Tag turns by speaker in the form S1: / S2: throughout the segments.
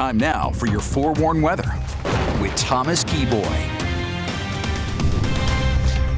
S1: Time now for your forewarned weather with Thomas Keyboy.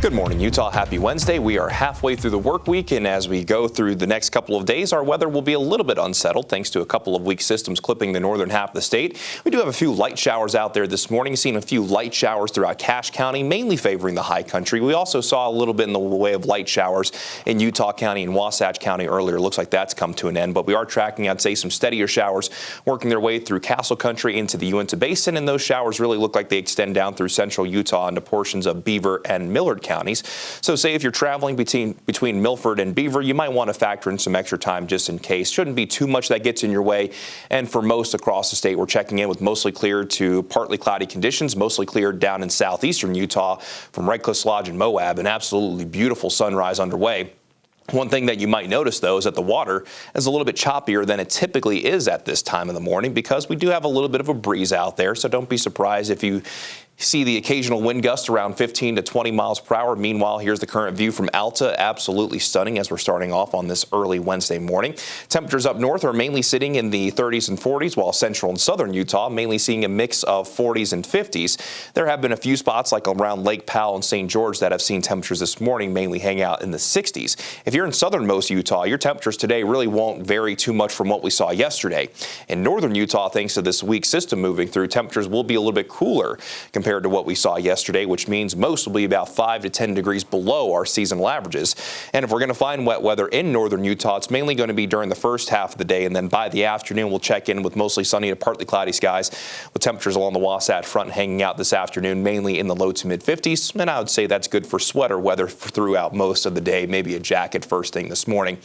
S2: Good morning, Utah. Happy Wednesday. We are halfway through the work week, and as we go through the next couple of days, our weather will be a little bit unsettled thanks to a couple of weak systems clipping the northern half of the state. We do have a few light showers out there this morning. Seen a few light showers throughout Cache County, mainly favoring the high country. We also saw a little bit in the way of light showers in Utah County and Wasatch County earlier. Looks like that's come to an end, but we are tracking, I'd say, some steadier showers working their way through Castle Country into the Uinta Basin, and those showers really look like they extend down through central Utah into portions of Beaver and Millard counties. So say if you're traveling between Milford and Beaver, you might want to factor in some extra time just in case. Shouldn't be too much that gets in your way. And for most across the state, we're checking in with mostly clear to partly cloudy conditions, mostly cleared down in southeastern Utah from Red Cliffs Lodge and Moab. An absolutely beautiful sunrise underway. One thing that you might notice, though, is that the water is a little bit choppier than it typically is at this time of the morning because we do have a little bit of a breeze out there. So don't be surprised if you see the occasional wind gust around 15 to 20 miles per hour. Meanwhile, here's the current view from Alta. Absolutely stunning as we're starting off on this early Wednesday morning. Temperatures up north are mainly sitting in the 30s and 40s, while central and southern Utah mainly seeing a mix of 40s and 50s. There have been a few spots like around Lake Powell and St. George that have seen temperatures this morning mainly hang out in the 60s. If you're in southernmost Utah, your temperatures today really won't vary too much from what we saw yesterday. In northern Utah, thanks to this weak system moving through, temperatures will be a little bit cooler compared to what we saw yesterday, which means most will be about 5 to 10 degrees below our seasonal averages. And if we're going to find wet weather in northern Utah, it's mainly going to be during the first half of the day, and then by the afternoon we'll check in with mostly sunny to partly cloudy skies with temperatures along the Wasatch Front hanging out this afternoon mainly in the low to mid 50s, and I would say that's good for sweater weather throughout most of the day. Maybe a jacket first thing this morning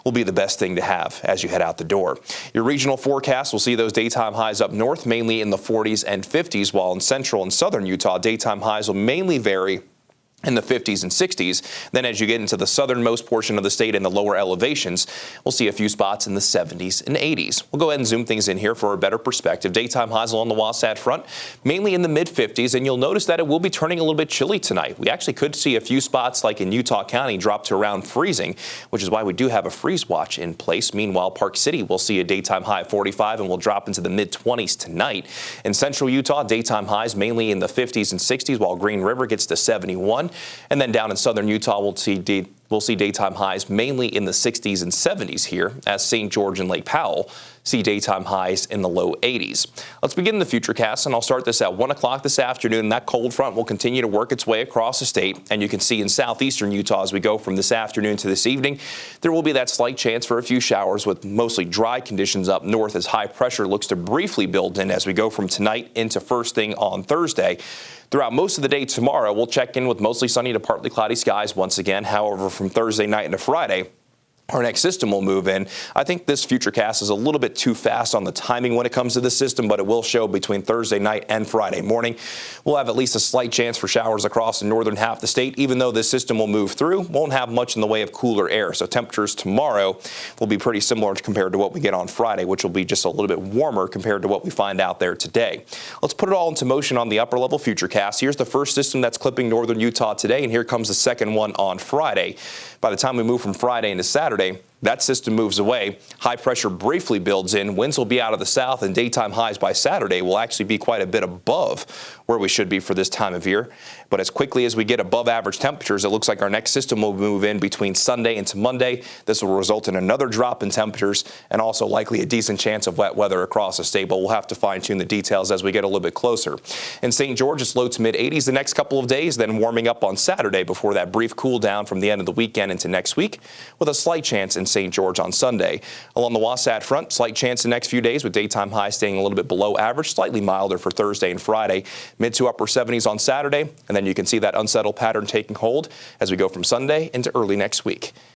S2: will be the best thing to have as you head out the door. Your regional forecast will see those daytime highs up north mainly in the 40s and 50s, while in central and southern Utah, daytime highs will mainly vary in the 50s and 60s. Then as you get into the southernmost portion of the state in the lower elevations, we'll see a few spots in the 70s and 80s. We'll go ahead and zoom things in here for a better perspective. Daytime highs along the Wasatch Front, mainly in the mid 50s, and you'll notice that it will be turning a little bit chilly tonight. We actually could see a few spots like in Utah County drop to around freezing, which is why we do have a freeze watch in place. Meanwhile, Park City will see a daytime high of 45 and will drop into the mid 20s tonight. In central Utah, daytime highs mainly in the 50s and 60s, while Green River gets to 71. And then down in southern Utah, we'll see daytime highs mainly in the 60s and 70s here, as St. George and Lake Powell see daytime highs in the low 80s. Let's begin the futurecast, and I'll start this at 1 o'clock this afternoon. That cold front will continue to work its way across the state, and you can see in southeastern Utah as we go from this afternoon to this evening, there will be that slight chance for a few showers with mostly dry conditions up north as high pressure looks to briefly build in as we go from tonight into first thing on Thursday. Throughout most of the day tomorrow, we'll check in with mostly sunny to partly cloudy skies once again. However, from Thursday night into Friday, our next system will move in. I think this futurecast is a little bit too fast on the timing when it comes to the system, but it will show between Thursday night and Friday morning. We'll have at least a slight chance for showers across the northern half of the state. Even though this system will move through, won't have much in the way of cooler air. So temperatures tomorrow will be pretty similar compared to what we get on Friday, which will be just a little bit warmer compared to what we find out there today. Let's put it all into motion on the upper level futurecast. Here's the first system that's clipping northern Utah today, and here comes the second one on Friday. By the time we move from Friday into Saturday, that system moves away. High pressure briefly builds in. Winds will be out of the south, and daytime highs by Saturday will actually be quite a bit above where we should be for this time of year. But as quickly as we get above average temperatures, it looks like our next system will move in between Sunday into Monday. This will result in another drop in temperatures and also likely a decent chance of wet weather across the state, but we'll have to fine-tune the details as we get a little bit closer. In St. George, it's low to mid 80s the next couple of days, then warming up on Saturday before that brief cool down from the end of the weekend into next week, with a slight chance in St. George on Sunday. Along the Wasatch Front, slight chance the next few days with daytime highs staying a little bit below average, slightly milder for Thursday and Friday, mid to upper 70s on Saturday, and then you can see that unsettled pattern taking hold as we go from Sunday into early next week.